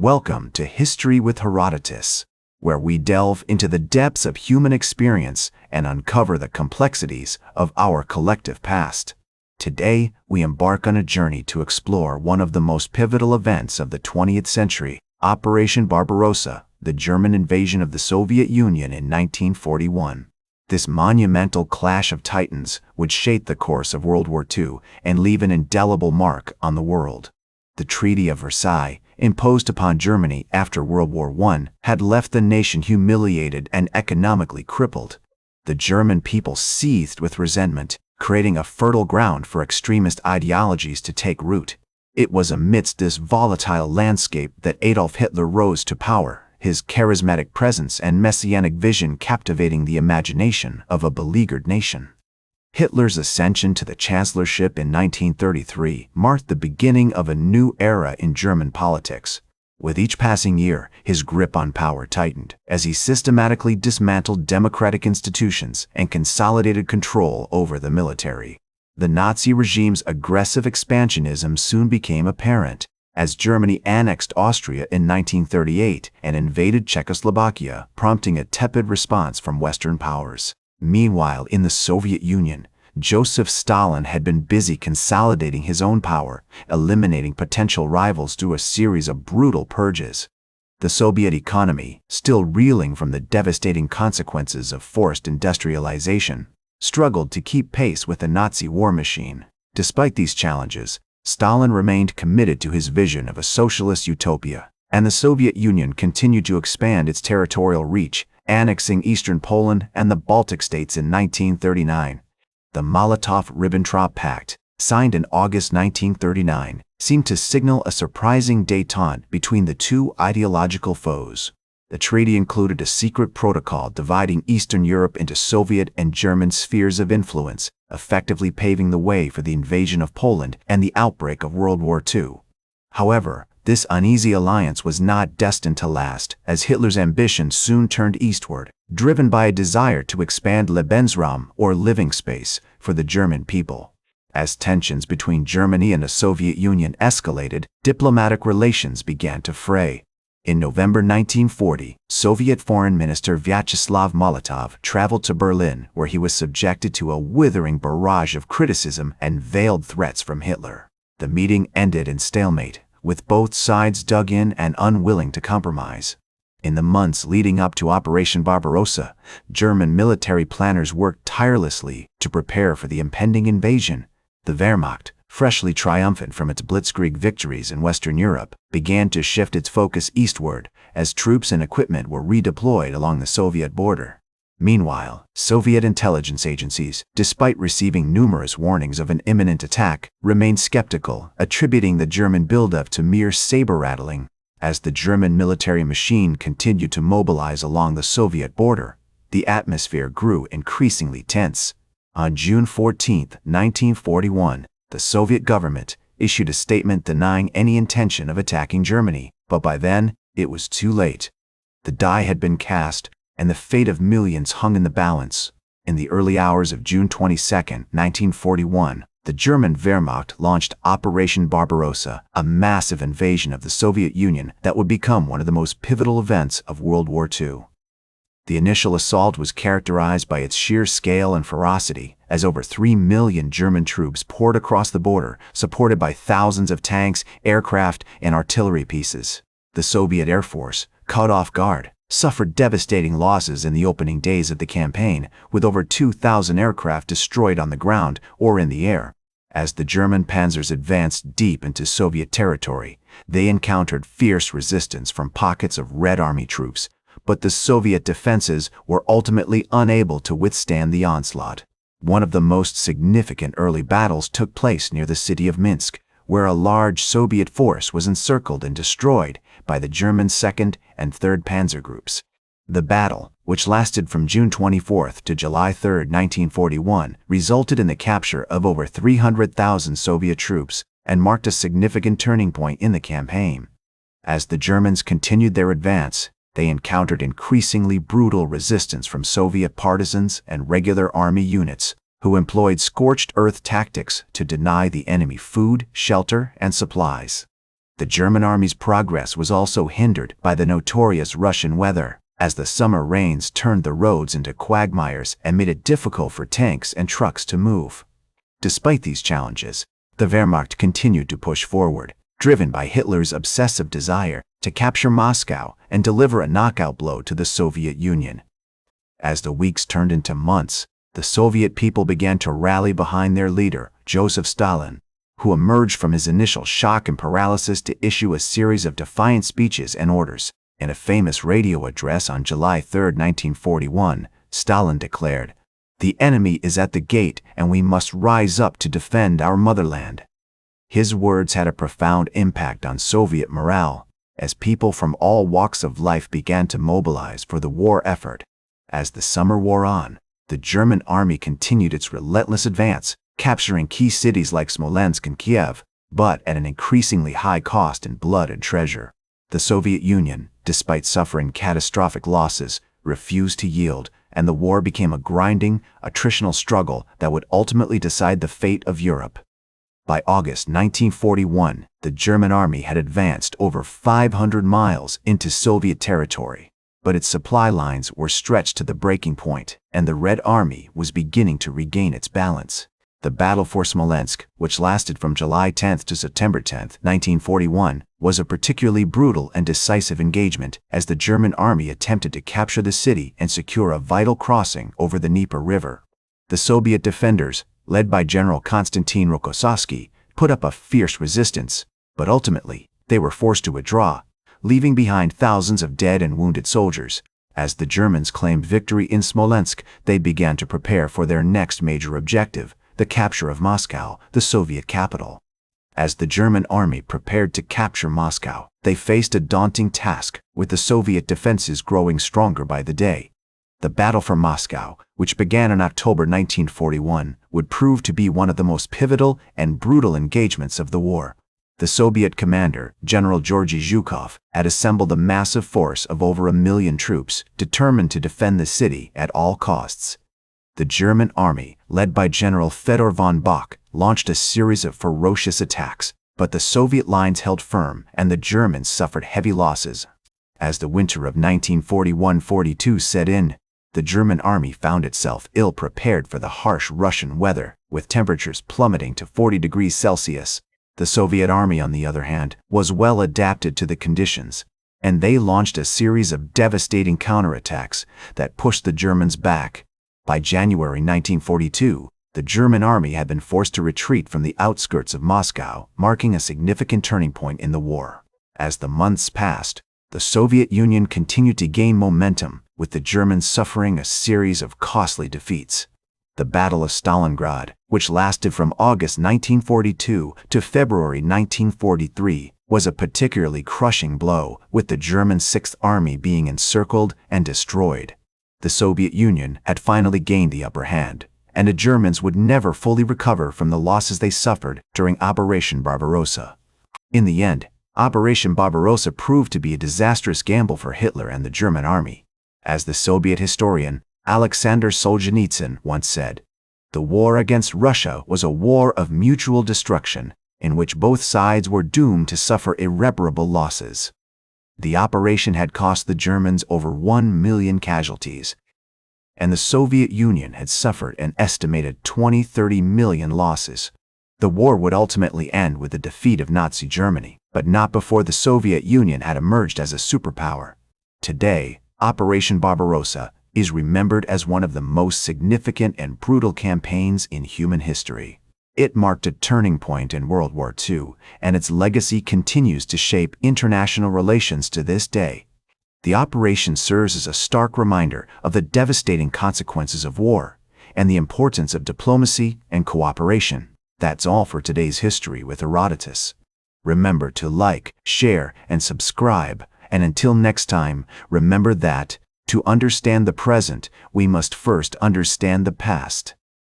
Welcome to History with Herodotus, where we delve into the depths of human experience and uncover the complexities of our collective past. Today, we embark on a journey to explore one of the most pivotal events of the 20th century, Operation Barbarossa, the German invasion of the Soviet Union in 1941. This monumental clash of titans would shape the course of World War II and leave an indelible mark on the world. The Treaty of Versailles, imposed upon Germany after World War I, had left the nation humiliated and economically crippled. The German people seethed with resentment, creating a fertile ground for extremist ideologies to take root. It was amidst this volatile landscape that Adolf Hitler rose to power, his charismatic presence and messianic vision captivating the imagination of a beleaguered nation. Hitler's ascension to the chancellorship in 1933 marked the beginning of a new era in German politics. With each passing year, his grip on power tightened as he systematically dismantled democratic institutions and consolidated control over the military. The Nazi regime's aggressive expansionism soon became apparent, as Germany annexed Austria in 1938 and invaded Czechoslovakia, prompting a tepid response from Western powers. Meanwhile, in the Soviet Union, Joseph Stalin had been busy consolidating his own power, eliminating potential rivals through a series of brutal purges. The Soviet economy, still reeling from the devastating consequences of forced industrialization, struggled to keep pace with the Nazi war machine. Despite these challenges, Stalin remained committed to his vision of a socialist utopia, and the Soviet Union continued to expand its territorial reach, annexing eastern Poland and the Baltic states in 1939. The Molotov-Ribbentrop Pact, signed in August 1939, seemed to signal a surprising détente between the two ideological foes. The treaty included a secret protocol dividing Eastern Europe into Soviet and German spheres of influence, effectively paving the way for the invasion of Poland and the outbreak of World War II. However, this uneasy alliance was not destined to last, as Hitler's ambition soon turned eastward, driven by a desire to expand Lebensraum, or living space, for the German people. As tensions between Germany and the Soviet Union escalated, diplomatic relations began to fray. In November 1940, Soviet Foreign Minister Vyacheslav Molotov traveled to Berlin, where he was subjected to a withering barrage of criticism and veiled threats from Hitler. The meeting ended in stalemate, with both sides dug in and unwilling to compromise. In the months leading up to Operation Barbarossa, German military planners worked tirelessly to prepare for the impending invasion. The Wehrmacht, freshly triumphant from its blitzkrieg victories in Western Europe, began to shift its focus eastward as troops and equipment were redeployed along the Soviet border. Meanwhile, Soviet intelligence agencies, despite receiving numerous warnings of an imminent attack, remained skeptical, attributing the German buildup to mere saber-rattling. As the German military machine continued to mobilize along the Soviet border, the atmosphere grew increasingly tense. On June 14, 1941, the Soviet government issued a statement denying any intention of attacking Germany, but by then, it was too late. The die had been cast, and the fate of millions hung in the balance. In the early hours of June 22, 1941, the German Wehrmacht launched Operation Barbarossa, a massive invasion of the Soviet Union that would become one of the most pivotal events of World War II. The initial assault was characterized by its sheer scale and ferocity, as over 3 million German troops poured across the border, supported by thousands of tanks, aircraft, and artillery pieces. The Soviet Air Force, caught off guard, suffered devastating losses in the opening days of the campaign, with over 2,000 aircraft destroyed on the ground or in the air. As the German panzers advanced deep into Soviet territory, they encountered fierce resistance from pockets of Red Army troops, but the Soviet defenses were ultimately unable to withstand the onslaught. One of the most significant early battles took place near the city of Minsk, where a large Soviet force was encircled and destroyed by the German 2nd and 3rd Panzer Groups. The battle, which lasted from June 24 to July 3, 1941, resulted in the capture of over 300,000 Soviet troops and marked a significant turning point in the campaign. As the Germans continued their advance, they encountered increasingly brutal resistance from Soviet partisans and regular army units, who employed scorched earth tactics to deny the enemy food, shelter, and supplies. The German army's progress was also hindered by the notorious Russian weather, as the summer rains turned the roads into quagmires and made it difficult for tanks and trucks to move. Despite these challenges, the Wehrmacht continued to push forward, driven by Hitler's obsessive desire to capture Moscow and deliver a knockout blow to the Soviet Union. As the weeks turned into months, the Soviet people began to rally behind their leader, Joseph Stalin, who emerged from his initial shock and paralysis to issue a series of defiant speeches and orders. In a famous radio address on July 3, 1941, Stalin declared, "The enemy is at the gate and we must rise up to defend our motherland." His words had a profound impact on Soviet morale, as people from all walks of life began to mobilize for the war effort. As the summer wore on, the German army continued its relentless advance, capturing key cities like Smolensk and Kiev, but at an increasingly high cost in blood and treasure. The Soviet Union, despite suffering catastrophic losses, refused to yield, and the war became a grinding, attritional struggle that would ultimately decide the fate of Europe. By August 1941, the German army had advanced over 500 miles into Soviet territory, but its supply lines were stretched to the breaking point, and the Red Army was beginning to regain its balance. The battle for Smolensk, which lasted from July 10 to September 10, 1941, was a particularly brutal and decisive engagement as the German army attempted to capture the city and secure a vital crossing over the Dnieper River. The Soviet defenders, led by General Konstantin Rokossovsky, put up a fierce resistance, but ultimately they were forced to withdraw, leaving behind thousands of dead and wounded soldiers. As the Germans claimed victory in Smolensk, they began to prepare for their next major objective, the capture of Moscow, the Soviet capital. As the German army prepared to capture Moscow, they faced a daunting task, with the Soviet defenses growing stronger by the day. The battle for Moscow, which began in October 1941, would prove to be one of the most pivotal and brutal engagements of the war. The Soviet commander, General Georgy Zhukov, had assembled a massive force of over 1 million troops, determined to defend the city at all costs. The German army, led by General Fedor von Bock, launched a series of ferocious attacks, but the Soviet lines held firm and the Germans suffered heavy losses. As the winter of 1941-42 set in, the German army found itself ill-prepared for the harsh Russian weather, with temperatures plummeting to 40 degrees Celsius. The Soviet army, on the other hand, was well adapted to the conditions, and they launched a series of devastating counterattacks that pushed the Germans back. By January 1942, the German army had been forced to retreat from the outskirts of Moscow, marking a significant turning point in the war. As the months passed, the Soviet Union continued to gain momentum, with the Germans suffering a series of costly defeats. The Battle of Stalingrad, which lasted from August 1942 to February 1943, was a particularly crushing blow, with the German Sixth Army being encircled and destroyed. The Soviet Union had finally gained the upper hand, and the Germans would never fully recover from the losses they suffered during Operation Barbarossa. In the end, Operation Barbarossa proved to be a disastrous gamble for Hitler and the German army. As the Soviet historian Alexander Solzhenitsyn once said, "The war against Russia was a war of mutual destruction, in which both sides were doomed to suffer irreparable losses." The operation had cost the Germans over 1 million casualties, and the Soviet Union had suffered an estimated 20–30 million losses. The war would ultimately end with the defeat of Nazi Germany, but not before the Soviet Union had emerged as a superpower. Today, Operation Barbarossa is remembered as one of the most significant and brutal campaigns in human history. It marked a turning point in World War II, and its legacy continues to shape international relations to this day. The operation serves as a stark reminder of the devastating consequences of war and the importance of diplomacy and cooperation. That's all for today's History with Herodotus. Remember to like, share, and subscribe, and until next time, remember that, to understand the present, we must first understand the past.